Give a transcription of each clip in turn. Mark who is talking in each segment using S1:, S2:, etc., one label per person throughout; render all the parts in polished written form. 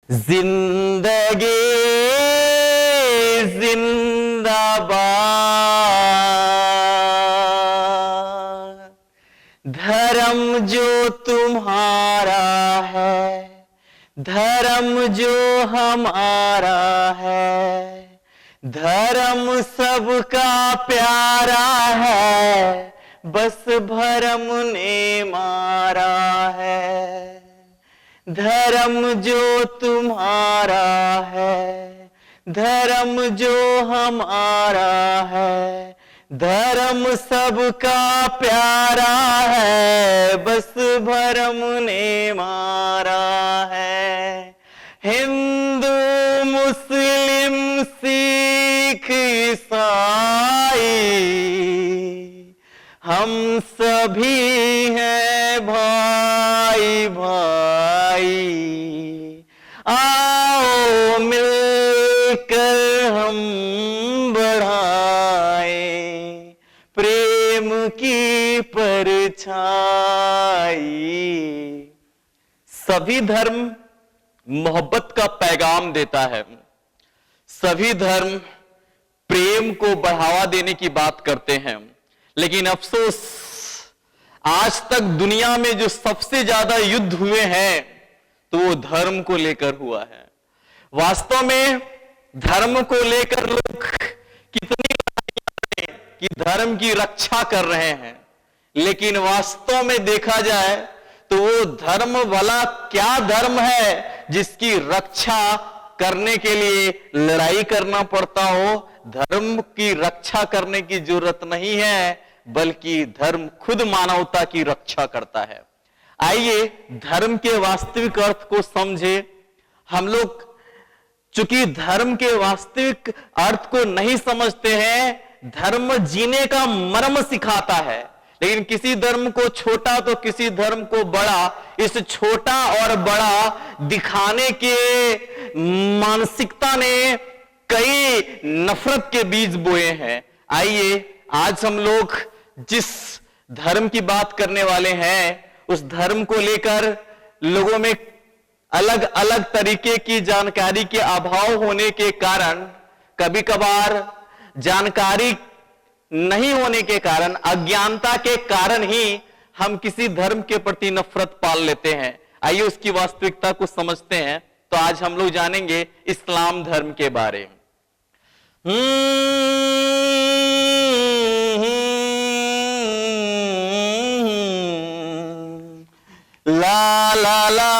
S1: जिंदगी जिंदाबाद। धर्म जो तुम्हारा है, धर्म जो हमारा है, धर्म सबका प्यारा है, बस भरम ने मारा है। धर्म जो तुम्हारा है, धर्म जो हमारा है, धर्म सबका प्यारा है, बस भरम ने मारा है। हिंदू मुस्लिम सिख ईसाई हम सभी हैं भाई भाई। आओ मिलकर हम बढ़ाएं प्रेम की परछाई। सभी धर्म मोहब्बत का पैगाम देता है, सभी धर्म प्रेम को बढ़ावा देने की बात करते हैं, लेकिन अफसोस आज तक दुनिया में जो सबसे ज्यादा युद्ध हुए हैं तो वो धर्म को लेकर हुआ है। वास्तव में धर्म को लेकर लोग कितनी कि धर्म की रक्षा कर रहे हैं, लेकिन वास्तव में देखा जाए तो वो धर्म भला क्या धर्म है जिसकी रक्षा करने के लिए लड़ाई करना पड़ता हो। धर्म की रक्षा करने की जरूरत नहीं है, बल्कि धर्म खुद मानवता की रक्षा करता है। आइए धर्म के वास्तविक अर्थ को समझे। हम लोग चूंकि धर्म के वास्तविक अर्थ को नहीं समझते हैं, धर्म जीने का मर्म सिखाता है, लेकिन किसी धर्म को छोटा तो किसी धर्म को बड़ा, इस छोटा और बड़ा दिखाने के मानसिकता ने कई नफरत के बीज बोए हैं। आइए आज हम लोग जिस धर्म की बात करने वाले हैं, उस धर्म को लेकर लोगों में अलग अलग तरीके की जानकारी के अभाव होने के कारण, कभी कभार जानकारी नहीं होने के कारण, अज्ञानता के कारण ही हम किसी धर्म के प्रति नफरत पाल लेते हैं। आइए उसकी वास्तविकता को समझते हैं। तो आज हम लोग जानेंगे इस्लाम धर्म के बारे में। ला ला ला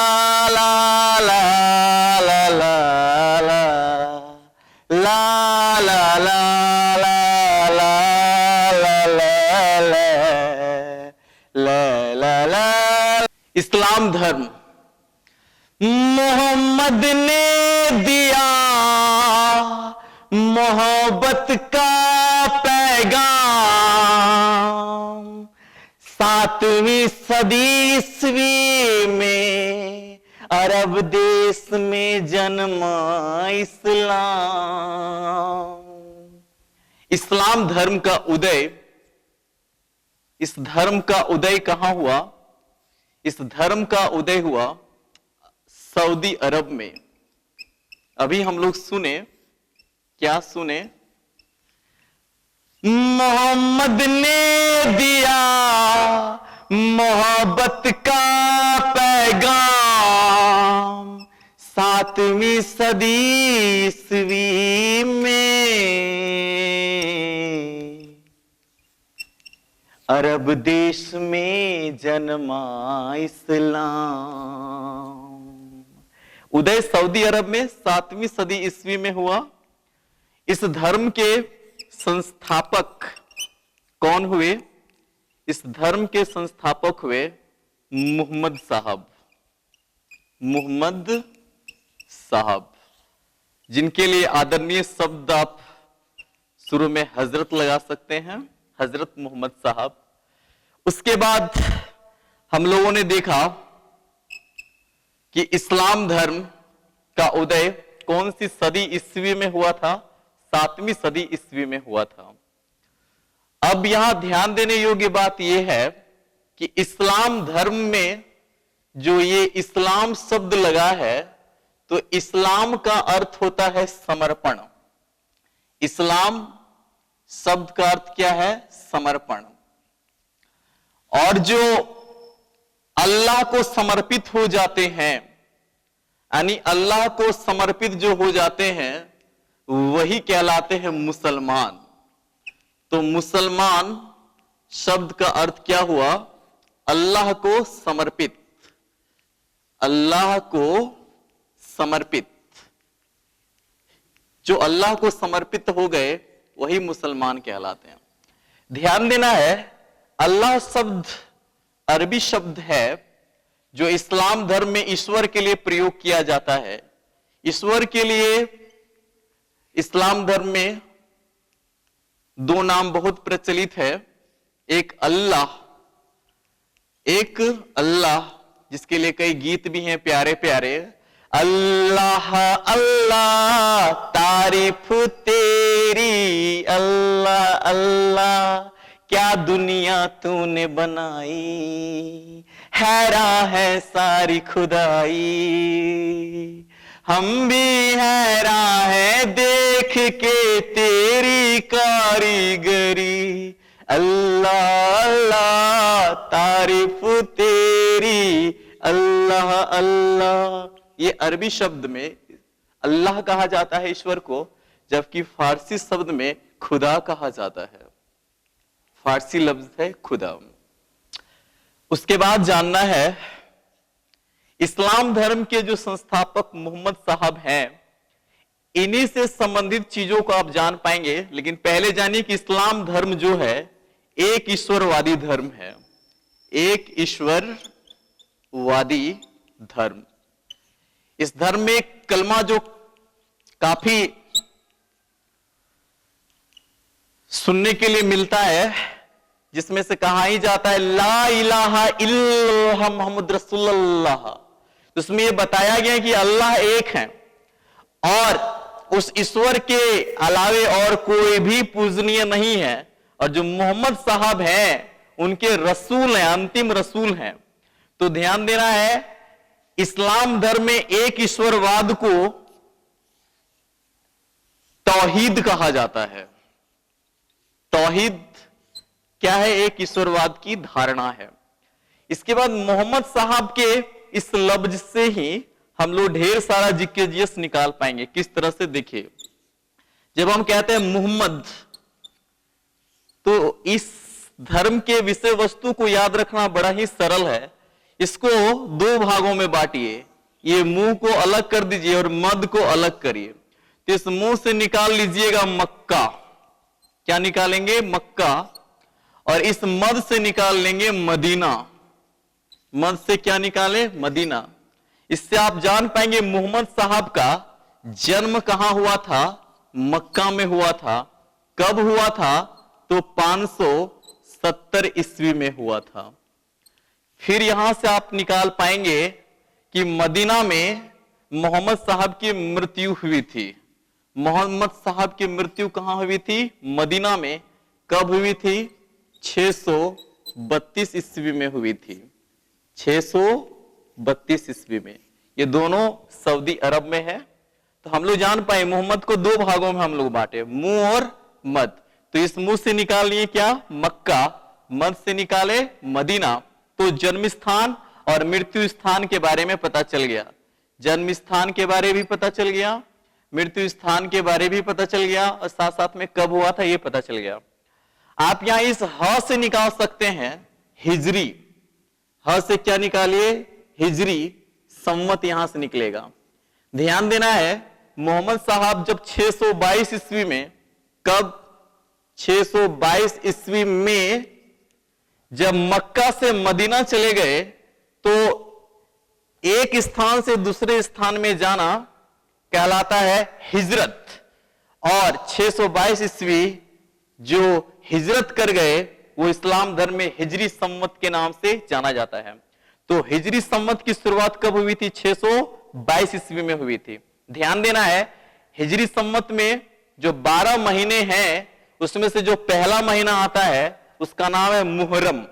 S1: ला ला ला ला ला ला ला ला ला। इस्लाम धर्म मोहम्मद ने दिया मोहब्बत का पैगाम। 7वीं सदी ईस्वी में अरब देश में जन्मा इस्लाम। इस्लाम धर्म का उदय, इस धर्म का उदय कहां हुआ? इस धर्म का उदय हुआ सऊदी अरब में। अभी हम लोग सुने, क्या सुने? मोहम्मद ने दिया मोहब्बत का पैगाम। 7वीं सदी ईस्वी में अरब देश में जन्मा इस्लाम। उदय सऊदी अरब में 7वीं सदी ईस्वी में हुआ। इस धर्म के संस्थापक कौन हुए? इस धर्म के संस्थापक हुए मुहम्मद साहब। मुहम्मद साहब, जिनके लिए आदरणीय शब्द आप शुरू में हजरत लगा सकते हैं, हजरत मोहम्मद साहब। उसके बाद हम लोगों ने देखा कि इस्लाम धर्म का उदय कौन सी सदी ईस्वी में हुआ था? 7वीं सदी ईस्वी में हुआ था। अब यहां ध्यान देने योग्य बात यह है कि इस्लाम धर्म में जो ये इस्लाम शब्द लगा है, तो इस्लाम का अर्थ होता है समर्पण। इस्लाम शब्द का अर्थ क्या है? समर्पण। और जो अल्लाह को समर्पित हो जाते हैं, यानी अल्लाह को समर्पित जो हो जाते हैं, वही कहलाते हैं मुसलमान। तो मुसलमान शब्द का अर्थ क्या हुआ? अल्लाह को समर्पित। अल्लाह को समर्पित। जो अल्लाह को समर्पित हो गए वही मुसलमान कहलाते हैं। ध्यान देना है, अल्लाह शब्द अरबी शब्द है जो इस्लाम धर्म में ईश्वर के लिए प्रयोग किया जाता है। ईश्वर के लिए इस्लाम धर्म में दो नाम बहुत प्रचलित है, एक अल्लाह, एक अल्लाह जिसके लिए कई गीत भी हैं प्यारे प्यारे। अल्लाह अल्लाह तारीफ तेरी, अल्लाह अल्लाह क्या दुनिया तूने बनाई, हैरान है सारी खुदाई, हम भी हैरान है देख के तेरी कारीगरी, अल्लाह अल्लाह तारीफ तेरी, अल्लाह अल्लाह। ये अरबी शब्द में अल्लाह कहा जाता है ईश्वर को, जबकि फारसी शब्द में खुदा कहा जाता है। फारसी लफ्ज है खुदा। उसके बाद जानना है, इस्लाम धर्म के जो संस्थापक मोहम्मद साहब हैं, इन्हीं से संबंधित चीजों को आप जान पाएंगे। लेकिन पहले जानिए कि इस्लाम धर्म जो है एक ईश्वरवादी धर्म है। एक ईश्वरवादी धर्म। इस धर्म में कलमा जो काफी सुनने के लिए मिलता है, जिसमें से कहा ही जाता है ला इलाहा इल्लल्लाह मुहम्मद रसूलुल्लाह। उसमें यह बताया गया कि अल्लाह एक है और उस ईश्वर के अलावे और कोई भी पूजनीय नहीं है, और जो मोहम्मद साहब हैं उनके रसूल हैं, अंतिम रसूल हैं। तो ध्यान देना है, इस्लाम धर्म में एक ईश्वरवाद को तौहीद कहा जाता है। तौहीद क्या है? एक ईश्वरवाद की धारणा है। इसके बाद मोहम्मद साहब के इस लफ्ज से ही हम लोग ढेर सारा जीकेजीएस निकाल पाएंगे। किस तरह से? देखिए, जब हम कहते हैं मोहम्मद, तो इस धर्म के विषय वस्तु को याद रखना बड़ा ही सरल है। इसको दो भागों में बांटिए, ये मुंह को अलग कर दीजिए और मद को अलग करिए। तो इस मुंह से निकाल लीजिएगा मक्का। क्या निकालेंगे? मक्का। और इस मद से निकाल लेंगे मदीना। मद से क्या निकाले? मदीना। इससे आप जान पाएंगे मोहम्मद साहब का जन्म कहां हुआ था? मक्का में हुआ था। कब हुआ था? तो 570 ईस्वी में हुआ था। फिर यहां से आप निकाल पाएंगे कि मदीना में मोहम्मद साहब की मृत्यु हुई थी। मोहम्मद साहब की मृत्यु कहां हुई थी? मदीना में। कब हुई थी? 632 ईस्वी में हुई थी। 632 ईस्वी में। ये दोनों सऊदी अरब में है। तो हम लोग जान पाए मोहम्मद को दो भागों में हम लोग बांटे, मुंह और मद। तो इस मुंह से निकाल लिए क्या? मक्का। मद से निकाले मदीना। तो जन्म स्थान और मृत्यु स्थान के बारे में पता चल गया। जन्म स्थान के बारे भी पता चल गया, मृत्यु स्थान के बारे भी पता चल गया, और साथ साथ में कब हुआ था ये पता चल गया। आप यहां इस ह से निकाल सकते हैं हिजरी। ह से क्या निकालिए? हिजरी। संवत यहां से निकलेगा। ध्यान देना है, मोहम्मद साहब जब 622 ईस्वी में, कब? 622 ईस्वी में जब मक्का से मदीना चले गए, तो एक स्थान से दूसरे स्थान में जाना कहलाता है हिजरत। और 622 ईस्वी जो हिजरत कर गए वो इस्लाम धर्म में हिजरी संवत के नाम से जाना जाता है। तो हिजरी संवत की शुरुआत कब हुई थी? 622 ईस्वी में हुई थी। ध्यान देना है, हिजरी संवत में जो 12 महीने हैं उसमें से जो पहला महीना आता है उसका नाम है मुहर्रम,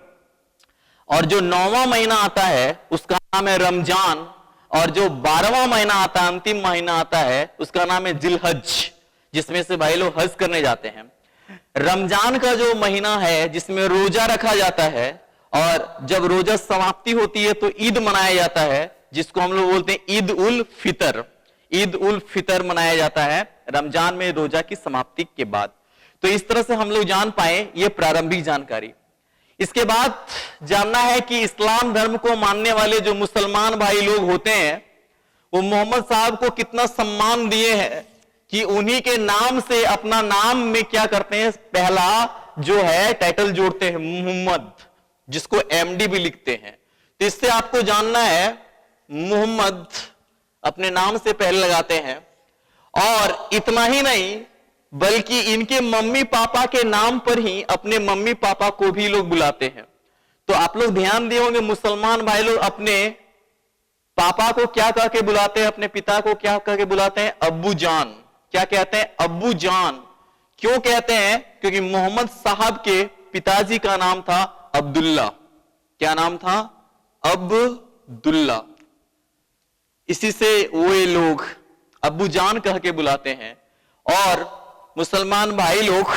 S1: और जो 9वां महीना आता है उसका नाम है रमजान, और जो 12वां महीना आता है, अंतिम महीना आता है, उसका नाम है जिलहज, जिसमें से भाई लोग हज करने जाते हैं। रमजान का जो महीना है जिसमें रोजा रखा जाता है, और जब रोजा समाप्ति होती है तो ईद मनाया जाता है, जिसको हम लोग बोलते हैं ईद उल फितर। ईद उल फितर मनाया जाता है रमजान में रोजा की समाप्ति के बाद। तो इस तरह से हम लोग जान पाए ये प्रारंभिक जानकारी। इसके बाद जानना है कि इस्लाम धर्म को मानने वाले जो मुसलमान भाई लोग होते हैं वो मोहम्मद साहब को कितना सम्मान दिए हैं कि उन्हीं के नाम से अपना नाम में क्या करते हैं, पहला जो है टाइटल जोड़ते हैं मोहम्मद, जिसको एमडी भी लिखते हैं। तो इससे आपको जानना है मोहम्मद अपने नाम से पहले लगाते हैं। और इतना ही नहीं बल्कि इनके मम्मी पापा के नाम पर ही अपने मम्मी पापा को भी लोग बुलाते हैं। तो आप लोग ध्यान दिए होंगे मुसलमान भाई लोग अपने पापा को क्या कह के बुलाते हैं, अपने पिता को क्या कह के बुलाते हैं, अब्बू जान। क्या कहते हैं, अब्बू जान। क्यों कहते हैं, क्योंकि मोहम्मद साहब के पिताजी का नाम था अब्दुल्ला। क्या नाम था, अब्दुल्ला। इसी से वो लोग अब्बू जान कह के बुलाते हैं। और मुसलमान भाई लोग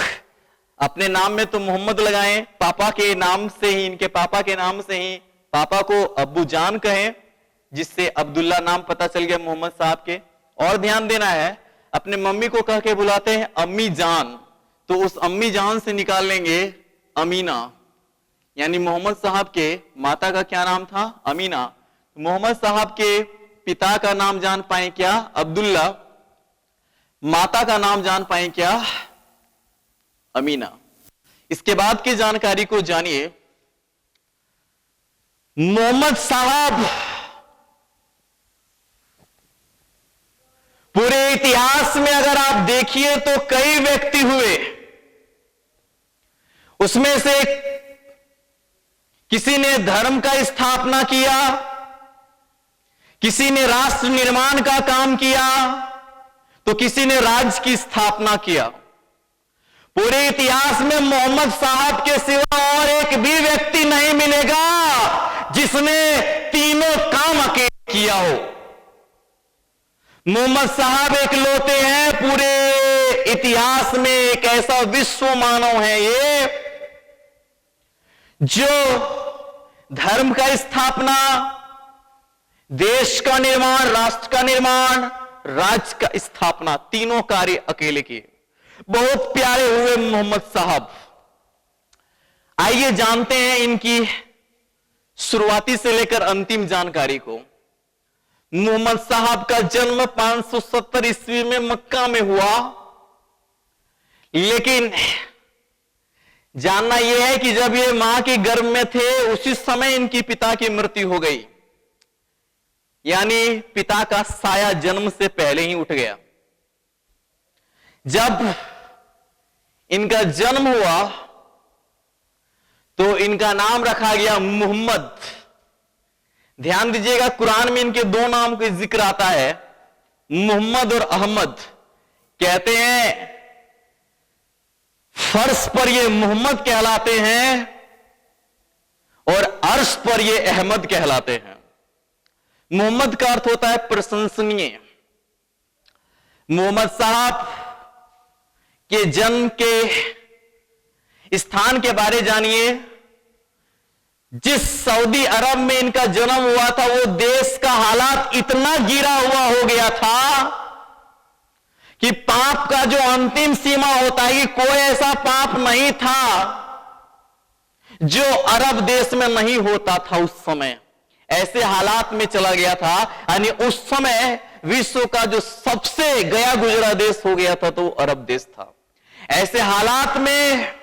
S1: अपने नाम में तो मोहम्मद लगाएं, पापा के नाम से ही, इनके पापा के नाम से ही पापा को अब्बू जान कहें, जिससे अब्दुल्ला नाम पता चल गया मोहम्मद साहब के। और ध्यान देना है अपने मम्मी को कह के बुलाते हैं अम्मी जान, तो उस अम्मी जान से निकाल लेंगे अमीना, यानी मोहम्मद साहब के माता का क्या नाम था, अमीना। मोहम्मद साहब के पिता का नाम जान पाए क्या, अब्दुल्ला। माता का नाम जान पाए क्या, अमीना। इसके बाद की जानकारी को जानिए। मोहम्मद साहब पूरे इतिहास में अगर आप देखिए तो कई व्यक्ति हुए, उसमें से किसी ने धर्म का स्थापना किया, किसी ने राष्ट्र निर्माण का काम किया, तो किसी ने राज्य की स्थापना किया। पूरे इतिहास में मोहम्मद साहब के सिवा और एक भी व्यक्ति नहीं मिलेगा जिसने तीनों काम अकेले किया हो। मोहम्मद साहब एक लौते हैं पूरे इतिहास में, एक ऐसा विश्व मानव है ये जो धर्म का स्थापना, देश का निर्माण, राष्ट्र का निर्माण, राज्य का स्थापना, तीनों कार्य अकेले किए। बहुत प्यारे हुए मोहम्मद साहब। आइए जानते हैं इनकी शुरुआती से लेकर अंतिम जानकारी को। मोहम्मद साहब का जन्म 570 ईस्वी में मक्का में हुआ, लेकिन जानना यह है कि जब ये मां के गर्भ में थे उसी समय इनकी पिता की मृत्यु हो गई, यानी पिता का साया जन्म से पहले ही उठ गया। जब इनका जन्म हुआ तो इनका नाम रखा गया मोहम्मद। ध्यान दीजिएगा कुरान में इनके दो नाम का जिक्र आता है, मोहम्मद और अहमद। कहते हैं फर्श पर ये मोहम्मद कहलाते हैं और अर्श पर ये अहमद कहलाते हैं। मोहम्मद का अर्थ होता है प्रशंसनीय। मोहम्मद साहब के जन्म के स्थान के बारे जानिए। जिस सऊदी अरब में इनका जन्म हुआ था वो देश का हालात इतना गिरा हुआ हो गया था कि पाप का जो अंतिम सीमा होता है कि कोई ऐसा पाप नहीं था जो अरब देश में नहीं होता था। उस समय ऐसे हालात में चला गया था, यानी उस समय विश्व का जो सबसे गया गुजरा देश हो गया था तो वो अरब देश था। ऐसे हालात में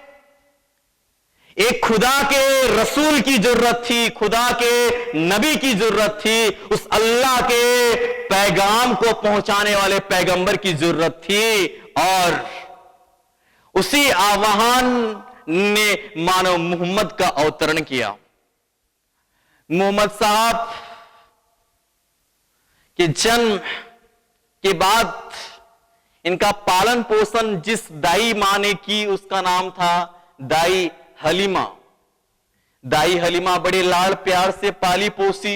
S1: एक खुदा के रसूल की जरूरत थी, खुदा के नबी की जरूरत थी, उस अल्लाह के पैगाम को पहुंचाने वाले पैगंबर की जरूरत थी। और उसी आह्वान ने मानव मोहम्मद का अवतरण किया। मोहम्मद साहब के जन्म के बाद इनका पालन पोषण जिस दाई मां ने की उसका नाम था दाई हलीमा। दाई हलीमा बड़े लाड़ प्यार से पाली पोसी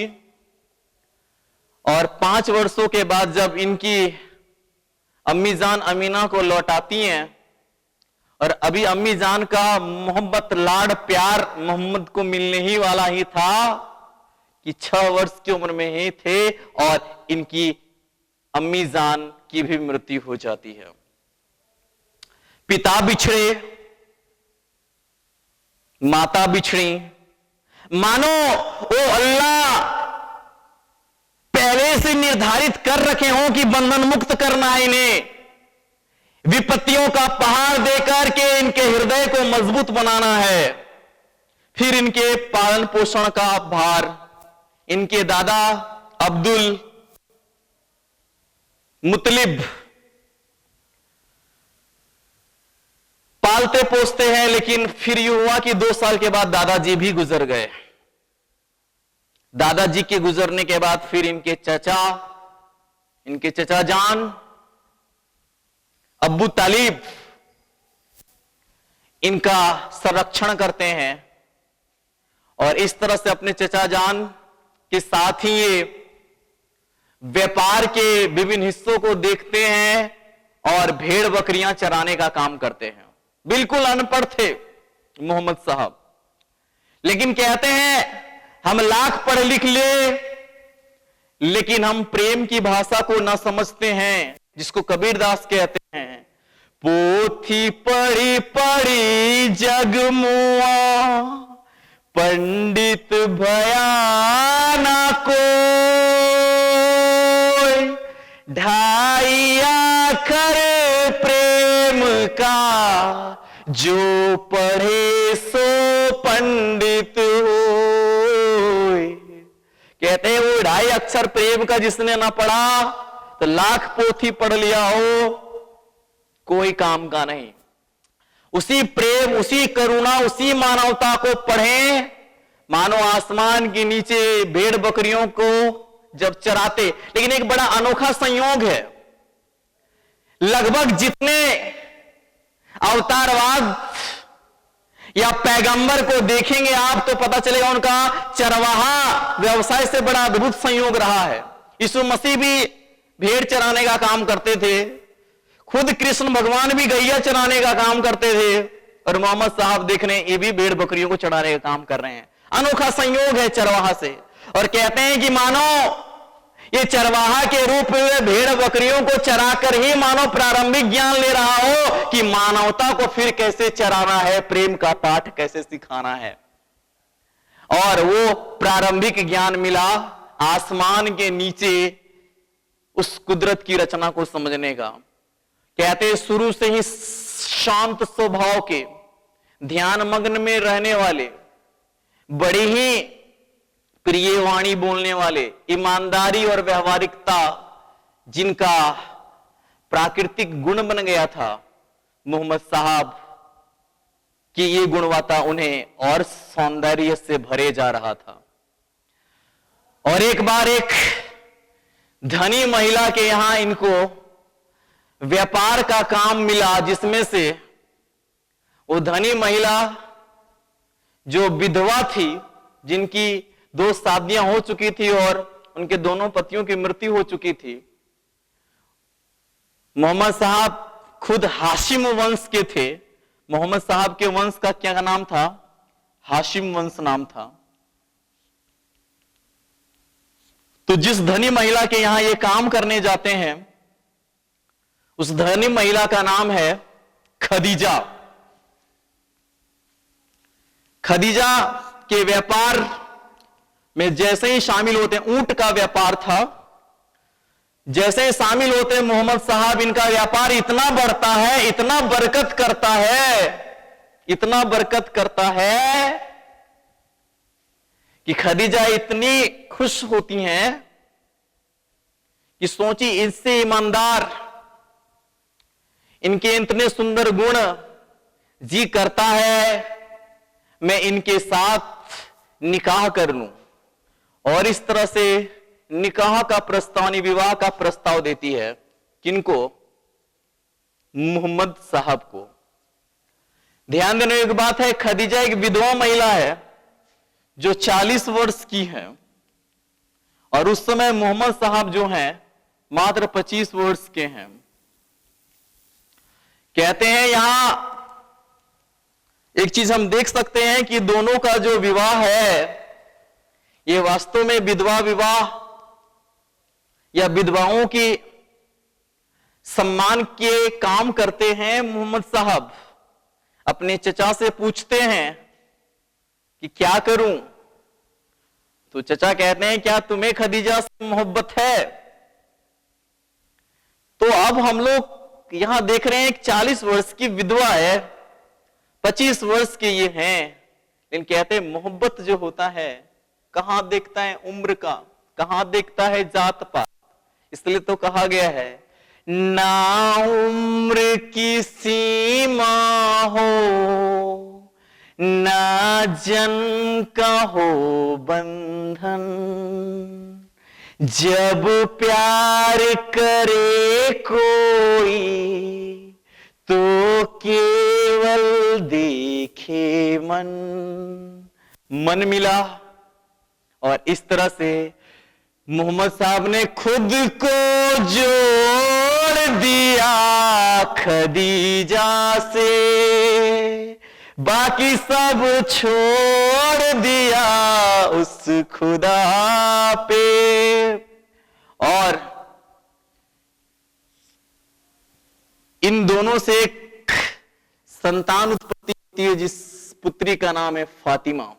S1: और 5 वर्षों के बाद जब इनकी अम्मी जान अमीना को लौटाती हैं, और अभी अम्मी जान का मोहब्बत लाड प्यार मोहम्मद को मिलने ही वाला ही था कि 6 वर्ष की उम्र में ही थे, और इनकी अम्मी जान की भी मृत्यु हो जाती है। पिता बिछड़े, माता बिछड़ी, मानो ओ अल्लाह पहले से निर्धारित कर रखे हो कि बंधन मुक्त करना है इन्हें, विपत्तियों का पहाड़ देकर के इनके हृदय को मजबूत बनाना है। फिर इनके पालन पोषण का भार इनके दादा अब्दुल मुतलिब पालते पोसते हैं, लेकिन फिर यूं हुआ कि 2 साल के बाद दादाजी भी गुजर गए। दादाजी के गुजरने के बाद फिर इनके चचा जान अब्बू तालिब इनका संरक्षण करते हैं, और इस तरह से अपने चचा जान के साथ ही ये व्यापार के विभिन्न हिस्सों को देखते हैं और भेड़ बकरियां चराने का काम करते हैं। बिल्कुल अनपढ़ थे मोहम्मद साहब, लेकिन कहते हैं हम लाख पढ़ लिख ले, लेकिन हम प्रेम की भाषा को ना समझते हैं, जिसको कबीरदास कहते हैं, पोथी पढ़ी पढ़ी जग मुआ, पंडित भया ना कोई, ढाई अक्षर प्रेम का, जो पढ़े सो पंडित होय। कहते हैं वो 2.5 अक्षर प्रेम का जिसने ना पढ़ा तो लाख पोथी पढ़ लिया हो, कोई काम का नहीं। उसी प्रेम, उसी करुणा, उसी मानवता को पढ़ें, मानो आसमान के नीचे भेड़ बकरियों को जब चराते। लेकिन एक बड़ा अनोखा संयोग है, लगभग जितने अवतारवाद या पैगंबर को देखेंगे आप तो पता चलेगा उनका चरवाहा व्यवसाय से बड़ा अद्भुत संयोग रहा है। यीशु मसीह भी भेड़ चराने का काम करते थे, खुद कृष्ण भगवान भी गैया चराने का काम करते थे, और मोहम्मद साहब देखने ये भी भेड़ बकरियों को चराने का काम कर रहे हैं। अनोखा संयोग है चरवाहा से। और कहते हैं कि मानो ये चरवाहा के रूप में भेड़ बकरियों को चराकर ही मानो प्रारंभिक ज्ञान ले रहा हो कि मानवता को फिर कैसे चराना है, प्रेम का पाठ कैसे सिखाना है। और वो प्रारंभिक ज्ञान मिला आसमान के नीचे उस कुदरत की रचना को समझने का। कहते शुरू से ही शांत स्वभाव के, ध्यान मग्न में रहने वाले, बड़ी ही प्रिय वाणी बोलने वाले, ईमानदारी और व्यवहारिकता जिनका प्राकृतिक गुण बन गया था, मोहम्मद साहब की ये गुणवत्ता उन्हें और सौंदर्य से भरे जा रहा था। और एक बार एक धनी महिला के यहां इनको व्यापार का काम मिला, जिसमें से वो धनी महिला जो विधवा थी, जिनकी 2 शादियां हो चुकी थी और उनके दोनों पतियों की मृत्यु हो चुकी थी। मोहम्मद साहब खुद हाशिम वंश के थे। मोहम्मद साहब के वंश का क्या नाम था? हाशिम वंश नाम था। तो जिस धनी महिला के यहां ये काम करने जाते हैं, उस धनी महिला का नाम है खदीजा। खदीजा के व्यापार में जैसे ही शामिल होते, ऊंट का व्यापार था, जैसे ही शामिल होते मोहम्मद साहब, इनका व्यापार इतना बढ़ता है, इतना बरकत करता है, इतना बरकत करता है कि खदीजा इतनी खुश होती हैं कि सोची इससे ईमानदार, इनके इतने सुंदर गुण, जी करता है मैं इनके साथ निकाह कर लूं। और इस तरह से निकाह का प्रस्ताव, विवाह का प्रस्ताव देती है। किनको? मोहम्मद साहब को। ध्यान देने की बात है, खदीजा एक विधवा महिला है जो 40 वर्ष की है, और उस समय मोहम्मद साहब जो हैं मात्र 25 वर्ष के हैं। कहते हैं यहां एक चीज हम देख सकते हैं कि दोनों का जो विवाह है ये वास्तव में विधवा विवाह या विधवाओं की सम्मान के काम करते हैं। मोहम्मद साहब अपने चचा से पूछते हैं कि क्या करूं, तो चचा कहते हैं क्या तुम्हें खदीजा से मोहब्बत है? तो अब हम लोग यहां देख रहे हैं एक 40 वर्ष की विधवा है, 25 वर्ष के ये हैं, लेकिन कहते हैं मोहब्बत जो होता है कहां देखता है उम्र का, कहां देखता है जात पात। इसलिए तो कहा गया है ना उम्र की सीमा हो ना जन का हो बंधन, जब प्यार करे कोई तो केवल देखे मन। मन मिला और इस तरह से मोहम्मद साहब ने खुद को जोड़ दिया खदीजा से, बाकी सब छोड़ दिया उस खुदा पे। और इन दोनों से एक संतान उत्पत्ति होती है जिस पुत्री का नाम है फातिमा।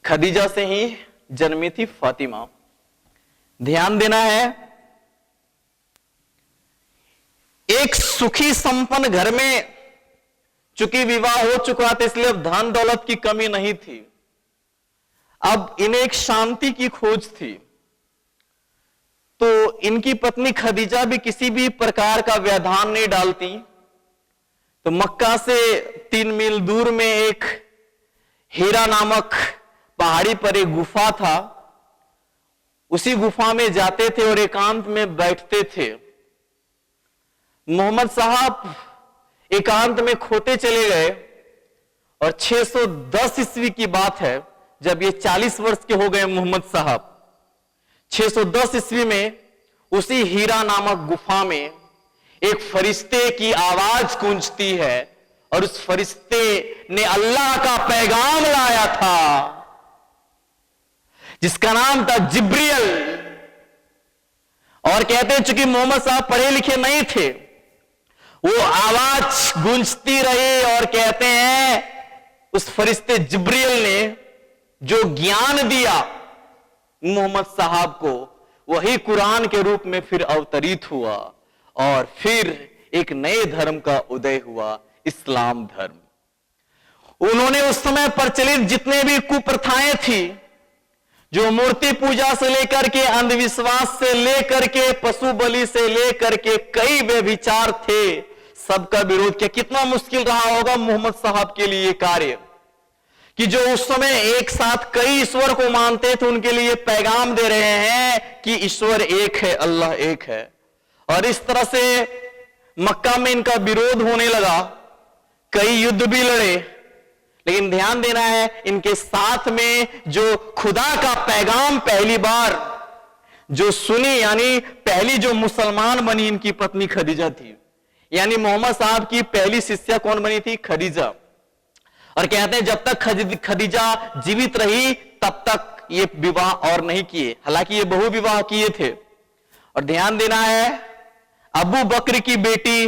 S1: खदीजा से ही जन्मी थी फातिमा। ध्यान देना है एक सुखी संपन्न घर में, चूंकि विवाह हो चुका था इसलिए अब धन दौलत की कमी नहीं थी, अब इन्हें एक शांति की खोज थी। तो इनकी पत्नी खदीजा भी किसी भी प्रकार का व्यवधान नहीं डालती। तो मक्का से 3 मील दूर में एक हीरा नामक पहाड़ी पर एक गुफा था, उसी गुफा में जाते थे और एकांत में बैठते थे। मोहम्मद साहब एकांत में खोते चले गए और 610 ईस्वी की बात है जब ये 40 वर्ष के हो गए मोहम्मद साहब। 610 ईस्वी में उसी हीरा नामक गुफा में एक फरिश्ते की आवाज गूंजती है और उस फरिश्ते ने अल्लाह का पैगाम लाया था जिसका नाम था जिब्रील। और कहते हैं चूंकि मोहम्मद साहब पढ़े लिखे नहीं थे, वो आवाज गूंजती रही और कहते हैं उस फरिश्ते जिब्रील ने जो ज्ञान दिया मोहम्मद साहब को वही कुरान के रूप में फिर अवतरित हुआ और फिर एक नए धर्म का उदय हुआ, इस्लाम धर्म। उन्होंने उस समय प्रचलित जितने भी कुप्रथाएं थी, जो मूर्ति पूजा से लेकर के अंधविश्वास से लेकर के पशु बलि से लेकर के कई व्यभिचार थे, सबका विरोध किया। कितना मुश्किल रहा होगा मोहम्मद साहब के लिए कार्य कि जो उस समय एक साथ कई ईश्वर को मानते थे उनके लिए पैगाम दे रहे हैं कि ईश्वर एक है, अल्लाह एक है। और इस तरह से मक्का में इनका विरोध होने लगा, कई युद्ध भी लड़े। लेकिन ध्यान देना है इनके साथ में जो खुदा का पैगाम पहली बार जो सुनी, यानी पहली जो मुसलमान बनी इनकी पत्नी खदीजा थी। यानी मोहम्मद साहब की पहली शिष्या कौन बनी थी? खदीजा। और कहते हैं जब तक खदीजा जीवित रही तब तक ये विवाह और नहीं किए, हालांकि ये बहु विवाह किए थे। और ध्यान देना है अबू बकर की बेटी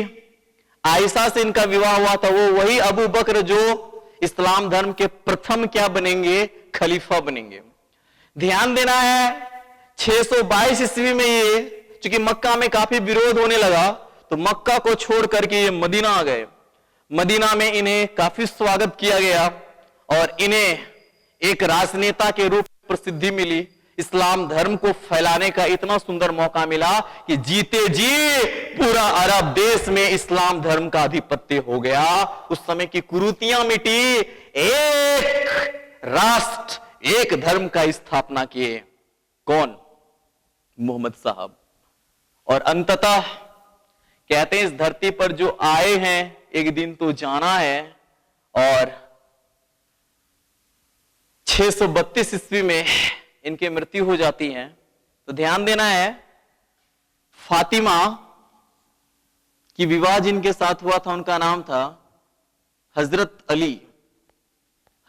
S1: आयशा से इनका विवाह हुआ था। वो वही अबू बकर जो इस्लाम धर्म के प्रथम क्या बनेंगे? खलीफा बनेंगे। ध्यान देना है 622 ईस्वी में ये चूंकि मक्का में काफी विरोध होने लगा तो मक्का को छोड़ करके ये मदीना आ गए। मदीना में इन्हें काफी स्वागत किया गया और इन्हें एक राजनेता के रूप में प्रसिद्धि मिली। इस्लाम धर्म को फैलाने का इतना सुंदर मौका मिला कि जीते जी पूरा अरब देश में इस्लाम धर्म का आधिपत्य हो गया। उस समय की कुरीतियां मिटी, एक राष्ट्र एक धर्म का स्थापना किए। कौन? मोहम्मद साहब। और अंततः कहते हैं इस धरती पर जो आए हैं एक दिन तो जाना है। और 632 ईस्वी में इनकी मृत्यु हो जाती है। तो ध्यान देना है, फातिमा की विवाह जिनके साथ हुआ था उनका नाम था हजरत अली।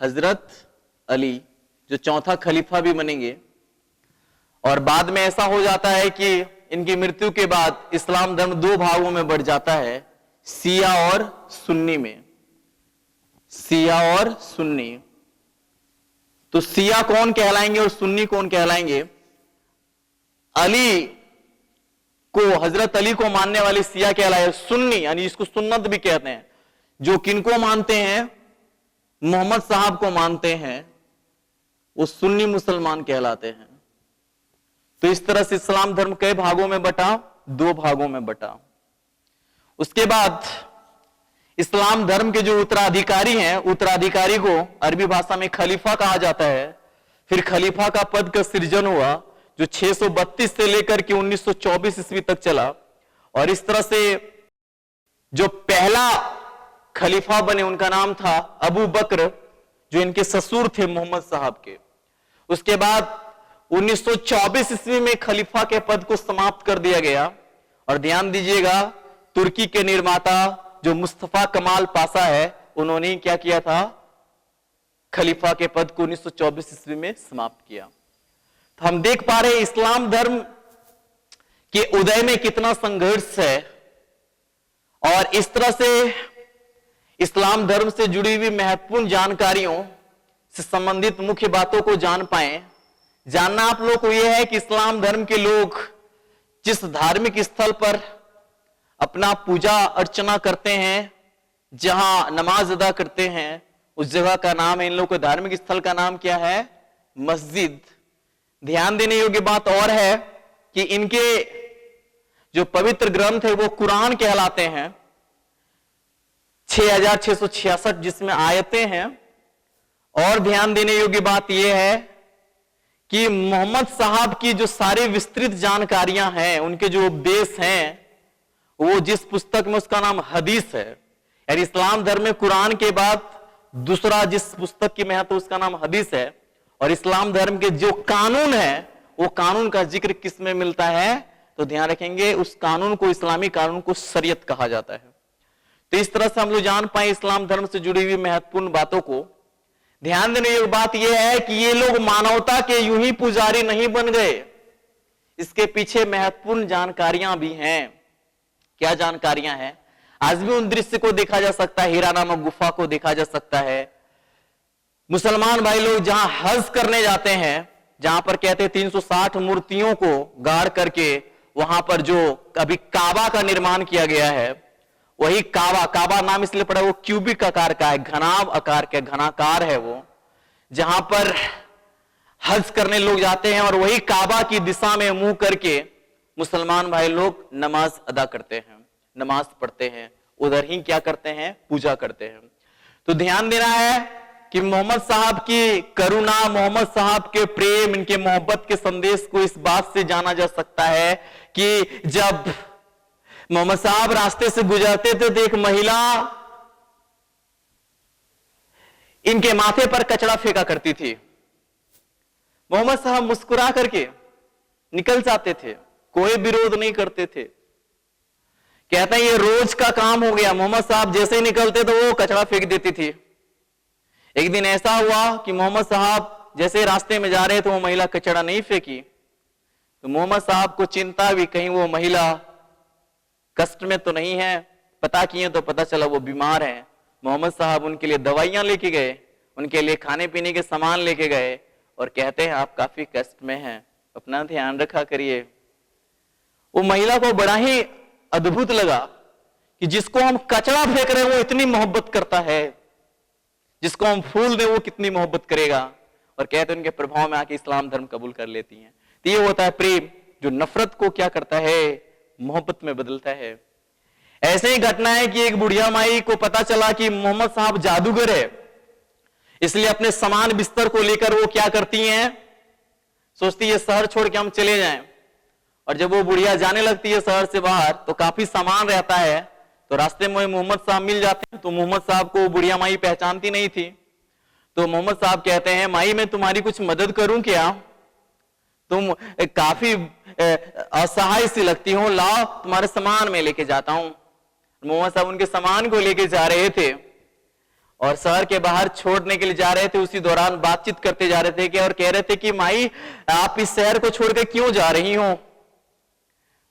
S1: हजरत अली जो चौथा खलीफा भी बनेंगे। और बाद में ऐसा हो जाता है कि इनकी मृत्यु के बाद इस्लाम धर्म दो भागों में बढ़ जाता है, शिया और सुन्नी में। शिया और सुन्नी। तो शिया कौन कहलाएंगे और सुन्नी कौन कहलाएंगे? अली को, हजरत अली को मानने वाले शिया कहलाए। सुन्नी यानी इसको सुन्नत भी कहते हैं, जो किनको मानते हैं? मोहम्मद साहब को मानते हैं, वो सुन्नी मुसलमान कहलाते हैं। तो इस तरह से इस्लाम धर्म कई भागों में बटा? दो भागों में बटा। उसके बाद इस्लाम धर्म के जो उत्तराधिकारी हैं, उत्तराधिकारी को अरबी भाषा में खलीफा कहा जाता है। फिर खलीफा का पद का सृजन हुआ जो 632 से लेकर के 1924 ईस्वी तक चला। और इस तरह से जो पहला खलीफा बने उनका नाम था अबू बकर, जो इनके ससुर थे मोहम्मद साहब के। उसके बाद 1924 ईस्वी में खलीफा के पद को समाप्त कर दिया गया। और ध्यान दीजिएगा, तुर्की के निर्माता जो मुस्तफा कमाल पाशा है, उन्होंने क्या किया था? खलीफा के पद को 1924 ईस्वी में समाप्त किया। तो हम देख पा रहे हैं इस्लाम धर्म के उदय में कितना संघर्ष है। और इस तरह से इस्लाम धर्म से जुड़ी हुई महत्वपूर्ण जानकारियों से संबंधित मुख्य बातों को जान पाए। जानना आप लोग को यह है कि इस्लाम धर्म के लोग जिस धार्मिक स्थल पर अपना पूजा अर्चना करते हैं, जहां नमाज अदा करते हैं, उस जगह का नाम है, इन लोगों के धार्मिक स्थल का नाम क्या है? मस्जिद। ध्यान देने योग्य बात और है कि इनके जो पवित्र ग्रंथ है वो कुरान कहलाते हैं। 6666 जिसमें आयतें हैं। और ध्यान देने योग्य बात यह है कि मोहम्मद साहब की जो सारी विस्तृत जानकारियां हैं, उनके जो उपदेश हैं, वो जिस पुस्तक में, उसका नाम हदीस है। यानी इस्लाम धर्म में कुरान के बाद दूसरा जिस पुस्तक की महत्व उसका नाम हदीस है। और इस्लाम धर्म के जो कानून है, वो कानून का जिक्र किस में मिलता है? तो ध्यान रखेंगे, उस कानून को, इस्लामी कानून को शरीयत कहा जाता है। तो इस तरह से हम लोग जान पाए इस्लाम धर्म से जुड़ी हुई महत्वपूर्ण बातों को। ध्यान देने योग्य बात यह है कि ये लोग मानवता के यूं ही पुजारी नहीं बन गए, इसके पीछे महत्वपूर्ण जानकारियां भी हैं। क्या जानकारियां हैं? आज भी उन दृश्य को देखा जा सकता है, हीरा नामक गुफा को देखा जा सकता है। मुसलमान भाई लोग जहां हज करने जाते हैं, जहां पर कहते हैं 360 मूर्तियों को गाड़ करके वहां पर जो अभी काबा का निर्माण किया गया है, वही काबा, काबा नाम इसलिए पड़ा, वो क्यूबिक आकार का है, घनाभ आकार का, घनाकार है वो, जहां पर हज करने लोग जाते हैं। और वही काबा की दिशा में मुंह करके मुसलमान भाई लोग नमाज अदा करते हैं, नमाज पढ़ते हैं, उधर ही क्या करते हैं? पूजा करते हैं। तो ध्यान देना है कि मोहम्मद साहब की करुणा, मोहम्मद साहब के प्रेम, इनके मोहब्बत के संदेश को इस बात से जाना जा सकता है कि जब मोहम्मद साहब रास्ते से गुजरते थे तो एक महिला इनके माथे पर कचरा फेंका करती थी। मोहम्मद साहब मुस्कुरा करके निकल जाते थे, कोई विरोध नहीं करते थे। कहते हैं ये रोज का काम हो गया, मोहम्मद साहब जैसे ही निकलते तो वो कचरा फेंक देती थी। एक दिन ऐसा हुआ कि मोहम्मद साहब जैसे रास्ते में जा रहे थे, वो महिला कचरा नहीं फेंकी। तो मोहम्मद साहब को चिंता भी, कहीं वो महिला कष्ट में तो नहीं है। पता किए तो पता चला वो बीमार है। मोहम्मद साहब उनके लिए दवाइयां लेके गए, उनके लिए खाने पीने के सामान लेके गए और कहते हैं आप काफी कष्ट में हैं, अपना ध्यान रखा करिए। वो महिला को बड़ा ही अद्भुत लगा कि जिसको हम कचरा फेंक रहे हैं वो इतनी मोहब्बत करता है, जिसको हम फूल दें वो कितनी मोहब्बत करेगा। और कहते हैं उनके प्रभाव में आके इस्लाम धर्म कबूल कर लेती हैं। तो ये होता है प्रेम, जो नफरत को क्या करता है? मोहब्बत में बदलता है। ऐसे ही घटना है कि एक बुढ़िया माई को पता चला कि मोहम्मद साहब जादूगर है, इसलिए अपने सामान बिस्तर को लेकर वो क्या करती हैं? सोचती है शहर छोड़ के हम चले जाएं। और जब वो बुढ़िया जाने लगती है शहर से बाहर, तो काफी सामान रहता है, तो रास्ते में मोहम्मद साहब मिल जाते हैं। तो मोहम्मद साहब को बुढ़िया माई पहचानती नहीं थी, तो मोहम्मद साहब कहते हैं, माई मैं तुम्हारी कुछ मदद करूं क्या? तुम काफी असहाय सी लगती हो, लाओ तुम्हारे सामान में लेके जाता हूं। मोहम्मद साहब उनके सामान को लेके जा रहे थे और शहर के बाहर छोड़ने के लिए जा रहे थे। उसी दौरान बातचीत करते जा रहे थे कि और कह रहे थे कि माई आप इस शहर को छोड़कर क्यों जा रही हो?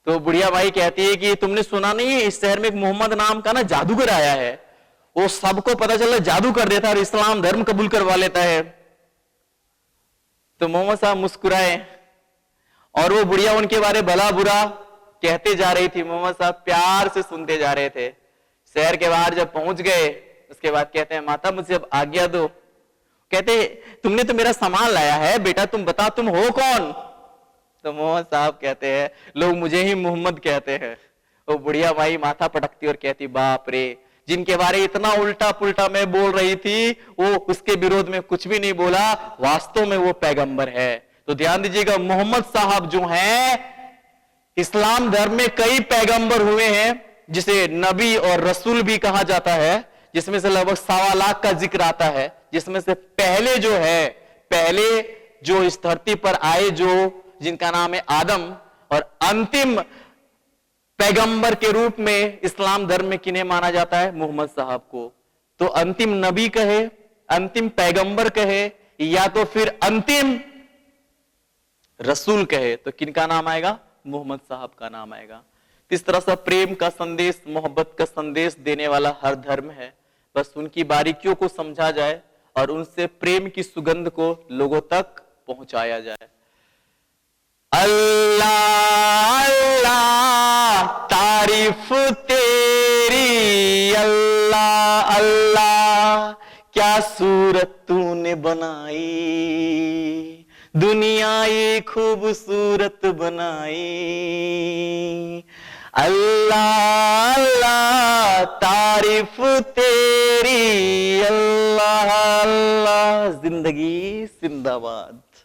S1: तो बुढ़िया माई कहती है कि तुमने सुना नहीं है इस शहर में एक मोहम्मद नाम का ना जादूगर आया है, वो सबको पता चला जादू कर देता है और इस्लाम धर्म कबूल करवा लेता है। तो मोहम्मद साहब मुस्कुराए और वो बुढ़िया उनके बारे भला बुरा कहते जा रही थी, मोहम्मद साहब प्यार से सुनते जा रहे थे। शहर के बाहर जब पहुंच गए उसके बाद कहते हैं, माता मुझे अब आज्ञा दो। कहते तुमने तो मेरा सामान लाया है, बेटा तुम बता तुम हो कौन? तो मोहम्मद साहब कहते हैं, लोग मुझे ही मोहम्मद कहते हैं। वो बुढ़िया माई माथा पटकती और कहती, बाप रे, जिनके बारे इतना उल्टा पुल्टा मैं बोल रही थी वो उसके विरोध में कुछ भी नहीं बोला, वास्तव में वो पैगंबर है। तो ध्यान दीजिएगा, मोहम्मद साहब जो हैं, इस्लाम धर्म में कई पैगंबर हुए हैं जिसे नबी और रसूल भी कहा जाता है, जिसमें से लगभग 1.25 लाख का जिक्र आता है, जिसमें से पहले जो इस धरती पर आए जो जिनका नाम है आदम, और अंतिम पैगंबर के रूप में इस्लाम धर्म में किन्हें माना जाता है? मोहम्मद साहब को। तो अंतिम नबी कहे, अंतिम पैगंबर कहे, या तो फिर अंतिम रसूल कहे, तो किनका नाम आएगा? मोहम्मद साहब का नाम आएगा। इस तरह से प्रेम का संदेश, मोहब्बत का संदेश देने वाला हर धर्म है। बस उनकी बारीकियों को समझा जाए और उनसे प्रेम की सुगंध को लोगों तक पहुंचाया जाए। अल्लाह अल्लाह तारीफ तेरी, अल्लाह अल्लाह क्या सूरत तूने बनाई, दुनिया ये खूबसूरत बनाई। अल्लाह अल्लाह तारीफ तेरी, अल्लाह अल्लाह जिंदगी जिंदाबाद।